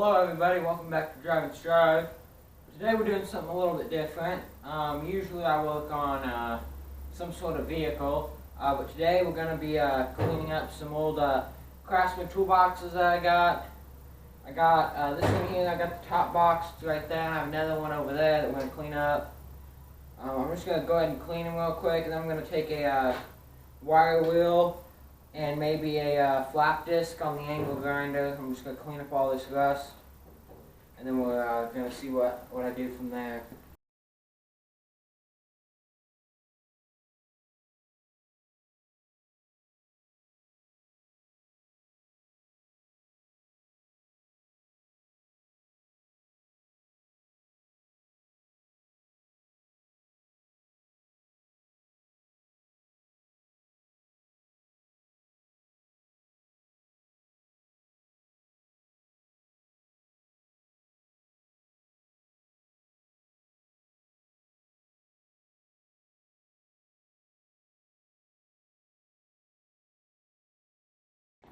Hello everybody, welcome back to Drive and Strive. Today we're doing something a little bit different. Usually I work on some sort of vehicle, but today we're going to be cleaning up some old Craftsman Toolboxes that I got. I got this one here, I got the top box right there, and I have another one over there that we're going to clean up. I'm just going to go ahead and clean them real quick, and then I'm going to take a wire wheel and maybe a flap disc on the angle grinder. I'm just going to clean up all this rust, and then we're going to see what I do from there.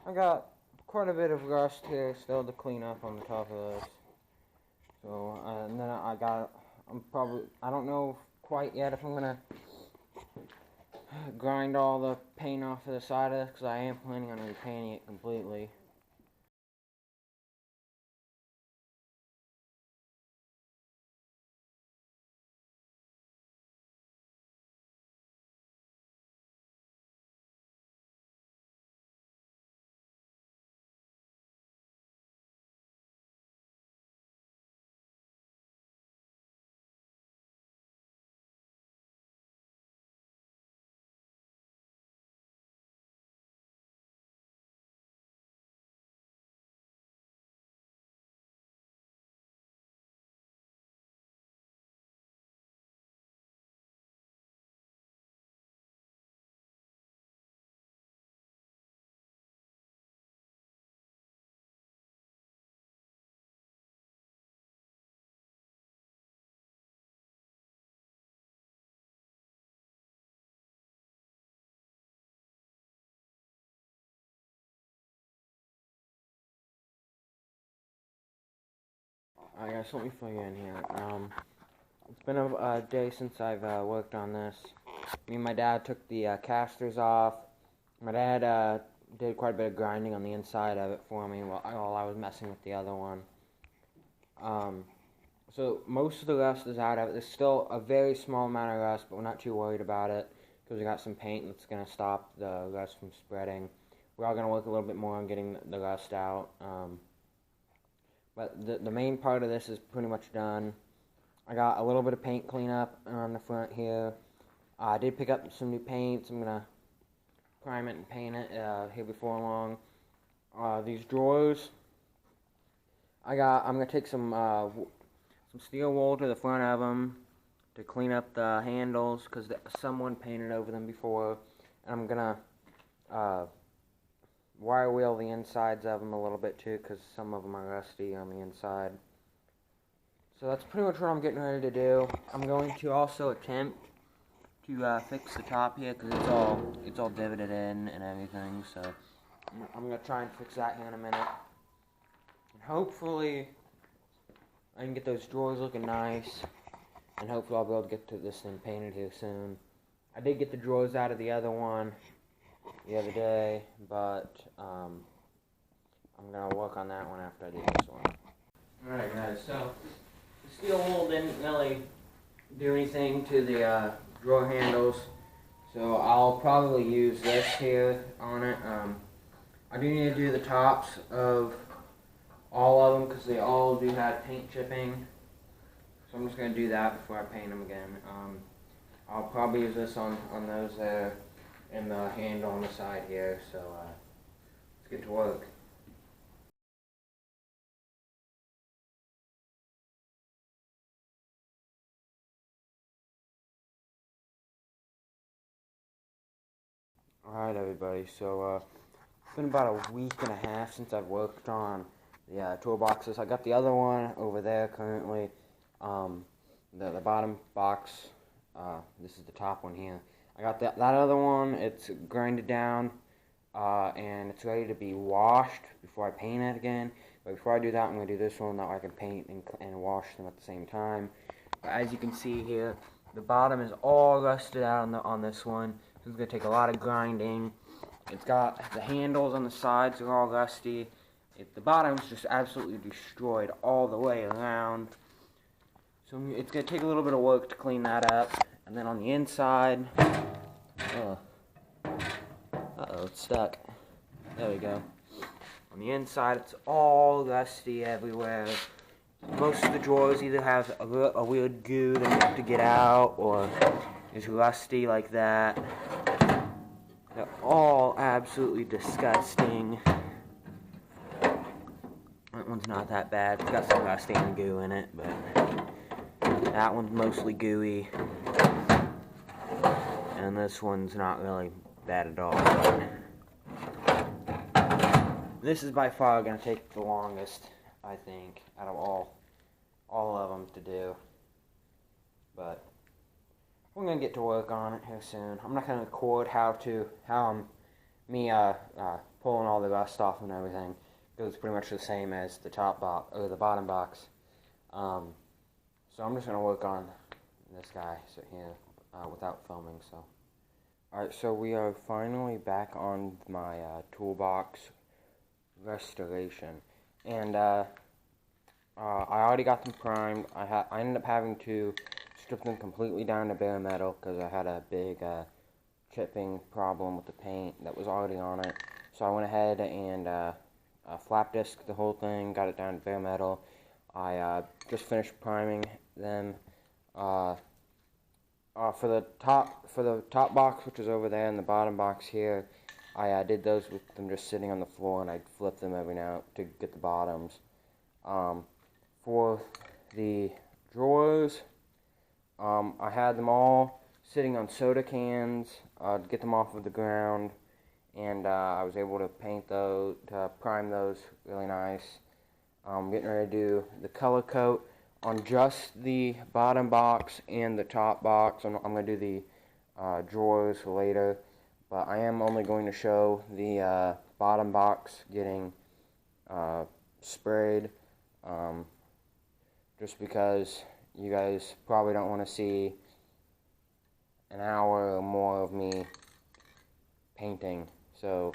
I got quite a bit of rust here still to clean up on the top of this. So, and then I don't know quite yet if I'm going to grind all the paint off of the side of this, because I am planning on repainting it completely. Alright guys, let me fill you in here. It's been a day since I've worked on this. Me and my dad took the casters off. My dad did quite a bit of grinding on the inside of it for me while I was messing with the other one. So most of the rust is out of it. There's still a very small amount of rust, but we're not too worried about it because we got some paint that's going to stop the rust from spreading. We're all going to work a little bit more on getting the rust out. But the main part of this is pretty much done. I got a little bit of paint cleanup on the front here. I did pick up some new paints. I'm going to prime it and paint it here before long. These drawers, I'm going to take some steel wool to the front of them to clean up the handles because someone painted over them before. And I'm going to wire wheel the insides of them a little bit too, because some of them are rusty on the inside. So that's pretty much what I'm getting ready to do. I'm going to also attempt to fix the top here, because it's all divoted in and everything. So I'm going to try and fix that here in a minute. And hopefully I can get those drawers looking nice, and hopefully I'll be able to get to this thing painted here soon. I did get the drawers out of the other one the other day, but I'm going to work on that one after I do this one. Alright guys, so the steel wool didn't really do anything to the drawer handles, so I'll probably use this here on it. I do need to do the tops of all of them because they all do have paint chipping, so I'm just going to do that before I paint them again. I'll probably use this on those there and the handle on the side here, so let's get to work. Alright everybody, so it's been about a week and a half since I've worked on the toolboxes. I got the other one over there currently, the bottom box, this is the top one here. I got that other one, it's grinded down, and it's ready to be washed before I paint it again. But before I do that, I'm going to do this one, that way I can paint and wash them at the same time. But as you can see here, the bottom is all rusted out on this one. So it's going to take a lot of grinding. It's got the handles on the sides are all rusty. The bottom's just absolutely destroyed all the way around. So it's going to take a little bit of work to clean that up. And then on the inside, it's stuck. There we go. On the inside, it's all rusty everywhere. Most of the drawers either have a weird goo that you have to get out, or is rusty like that. They're all absolutely disgusting. That one's not that bad. It's got some rusty and goo in it, but that one's mostly gooey. And this one's not really bad at all. This is by far going to take the longest, I think, out of all of them to do. But we're going to get to work on it here soon. I'm not going to record how I'm pulling all the rust off and everything, because it's pretty much the same as the top box or the bottom box. So I'm just going to work on this guy here without filming. So, alright, so we are finally back on my toolbox restoration, and I already got them primed. I ended up having to strip them completely down to bare metal because I had a big chipping problem with the paint that was already on it. So I went ahead and flap disc the whole thing, got it down to bare metal. I just finished priming them for the top box, which is over there, and the bottom box here. I did those with them just sitting on the floor, and I'd flip them every now to get the bottoms. For the drawers, I had them all sitting on soda cans to get them off of the ground, and I was able to prime those really nice. I'm getting ready to do the color coat on just the bottom box and the top box. I'm going to do the drawers later. But I am only going to show the bottom box getting sprayed, just because you guys probably don't want to see an hour or more of me painting. So,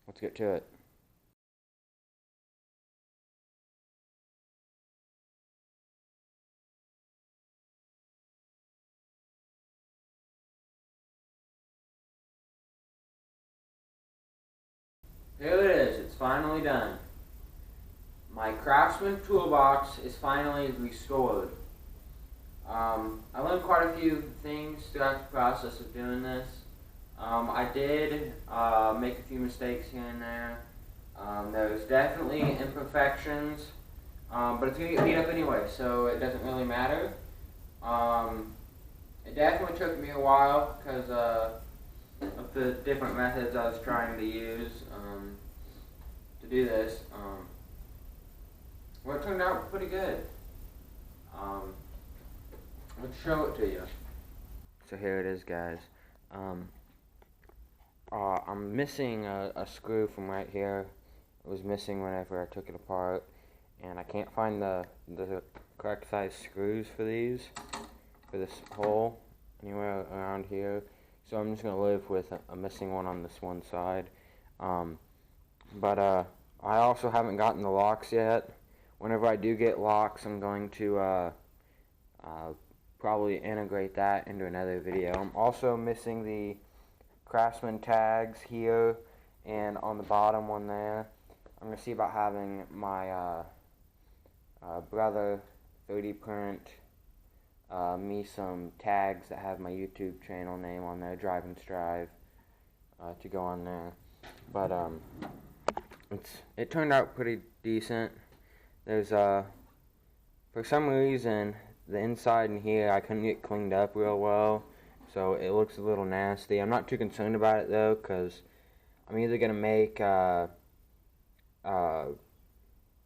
let's get to it. Here it is, it's finally done. My Craftsman Toolbox is finally restored. I learned quite a few things throughout the process of doing this. I did make a few mistakes here and there. There's definitely imperfections, but it's going to get beat up anyway, so it doesn't really matter. It definitely took me a while because of the different methods I was trying to use to do this. Well, it turned out pretty good. Let's show it to you. So here it is, guys. I'm missing a screw from right here. It was missing whenever I took it apart, and I can't find the correct size screws for this hole anywhere around here. So I'm just going to live with a missing one on this one side. But I also haven't gotten the locks yet. Whenever I do get locks, I'm going to probably integrate that into another video. I'm also missing the Craftsman tags here and on the bottom one there. I'm going to see about having my brother 3D print me some tags that have my YouTube channel name on there, Drive and Strive, to go on there. But it turned out pretty decent. There's for some reason the inside in here I couldn't get cleaned up real well, so it looks a little nasty. I'm not too concerned about it though, because I'm either gonna make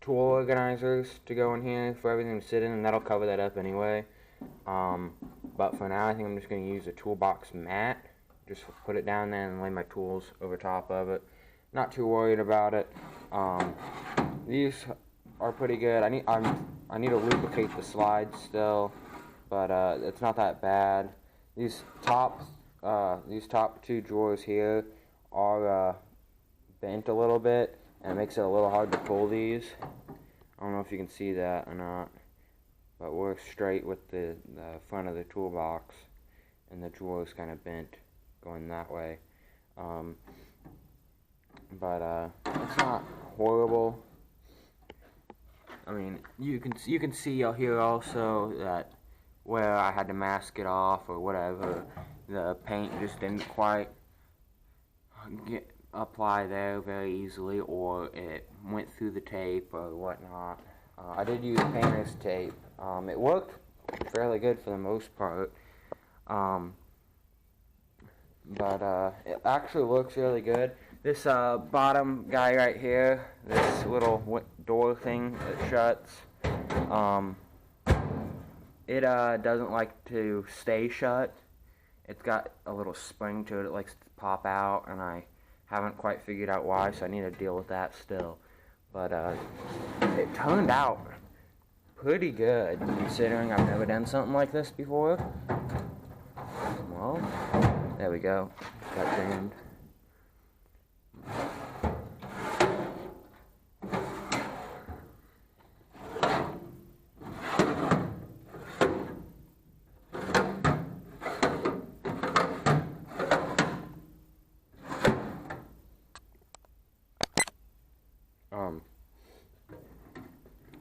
tool organizers to go in here for everything to sit in, and that'll cover that up anyway. But for now, I think I'm just going to use a toolbox mat. Just put it down there and lay my tools over top of it. not too worried about it. These are pretty good. I need to lubricate the slides still, but it's not that bad. These top two drawers here are bent a little bit, and it makes it a little hard to pull these. I don't know if you can see that or not, but we're straight with the front of the toolbox, and the drawer is kind of bent going that way. But it's not horrible. I mean, you can see here also that where I had to mask it off or whatever, the paint just didn't quite apply there very easily, or it went through the tape or whatnot. I did use painter's tape. It worked fairly good for the most part. But it actually looks really good. This bottom guy right here, this little door thing that shuts, it doesn't like to stay shut. It's got a little spring to it. It likes to pop out, and I haven't quite figured out why, so I need to deal with that still. But it turned out pretty good, considering I've never done something like this before. Well, there we go. Got jammed.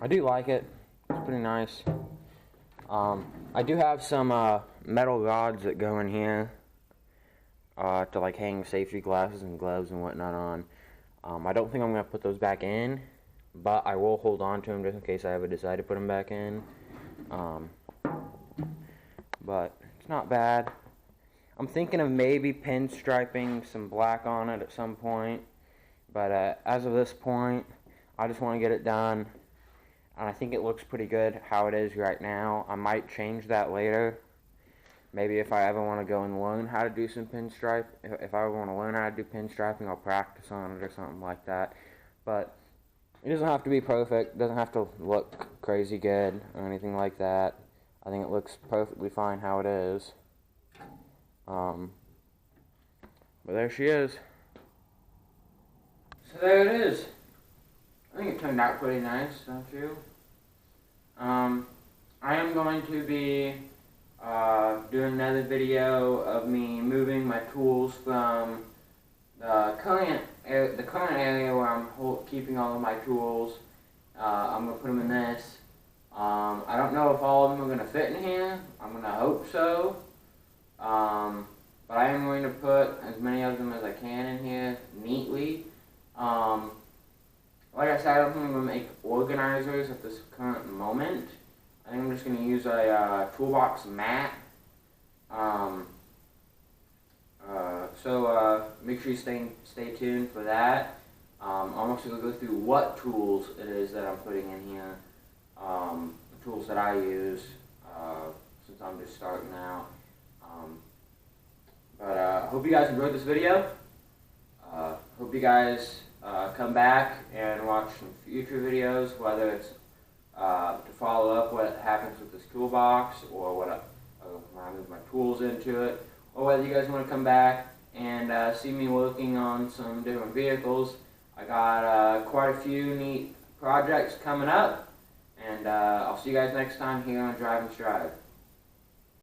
I do like it. It's pretty nice. I do have some metal rods that go in here to like hang safety glasses and gloves and whatnot on. I don't think I'm going to put those back in, but I will hold on to them just in case I ever decide to put them back in. But it's not bad. I'm thinking of maybe pinstriping some black on it at some point, but as of this point, I just want to get it done, and I think it looks pretty good how it is right now. I might change that later. Maybe if I ever want to go and learn how to do some pinstripe, if I ever want to learn how to do pinstriping, I'll practice on it or something like that. But it doesn't have to be perfect. It doesn't have to look crazy good or anything like that. I think it looks perfectly fine how it is. But there she is. So there it is. I think it turned out pretty nice, don't you? I am going to be doing another video of me moving my tools from the current area where I'm keeping all of my tools. I'm going to put them in this. I don't know if all of them are going to fit in here. I'm going to hope so. But I am going to put as many of them as I can in here neatly. Like I said, I don't think I'm going to make organizers at this current moment. I think I'm just going to use a toolbox mat. So make sure you stay tuned for that. I'm also going to go through what tools it is that I'm putting in here. The tools that I use since I'm just starting out. But I hope you guys enjoyed this video. Hope you guys come back and watch some future videos, whether it's to follow up what happens with this toolbox, or when I move my tools into it, or whether you guys want to come back and see me working on some different vehicles. I got quite a few neat projects coming up, and I'll see you guys next time here on Drive and Strive.